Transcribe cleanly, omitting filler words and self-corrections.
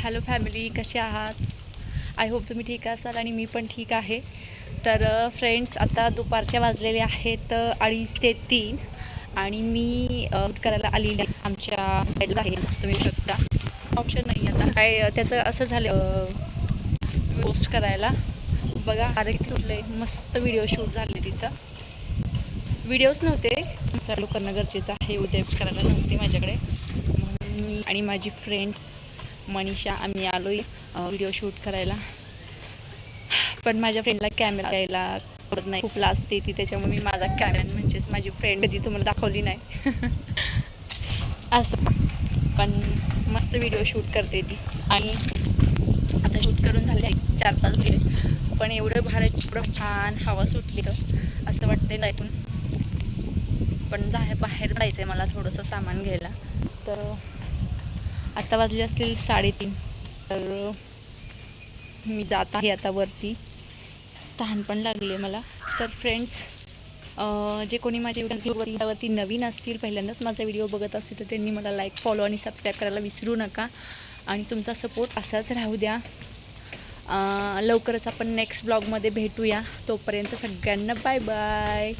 Hello family, कसे आहात? I hope तुम्ही ठीक असाल आणि मी पण ठीक आहे. तर फ्रेंड्स, आता दुपारच्या वाजलेले आहेत 2:30 आणि मी करायला आलेली आहे. आमच्या साईडला आहे, तुम्ही शकता. ऑप्शन नाही आता काय त्याचं असं झालं पोस्ट करायला. बघा अरे किती उठले, मस्त व्हिडिओ शूट झाले तिथं. व्हिडिओज नव्हते, चालू करणं गरजेचं आहे, उद्या करायला नव्हते माझ्याकडे. म्हणून मी आणि माझी फ्रेंड मनीषा आम्ही आलो व्हिडिओ शूट करायला. पण माझ्या फ्रेंडला कॅमेरा द्यायला आवडत नाही, खूप लाजते ती, त्याच्यामुळे मी माझा कॅमेरा म्हणजेच माझी फ्रेंड कधी तुम्हाला दाखवली नाही असं. पण मस्त व्हिडिओ शूट करते ती आणि आता शूट करून झाले 4-5 गेले, पण एवढं एवढं छान हवा सुटली तर असं वाटते नाही. पण बाहेर जायचं आहे मला थोडंसं सामान घ्यायला. तर आता वाजले असतील 3:30. तर मी जात आहे आता वरती, तहान पण लागले मला. तर फ्रेंड्स, जे कोणी माझ्या व्हिडिओवरती नवीन असतील, पहिल्यांदाच माझा व्हिडिओ बघत असतील, तर त्यांनी मला लाईक, फॉलो आणि सबस्क्राईब करायला विसरू नका. आणि तुमचा सपोर्ट असाच राहू द्या. लवकरच आपण नेक्स्ट ब्लॉगमध्ये भेटूया. तोपर्यंत सगळ्यांना बाय बाय.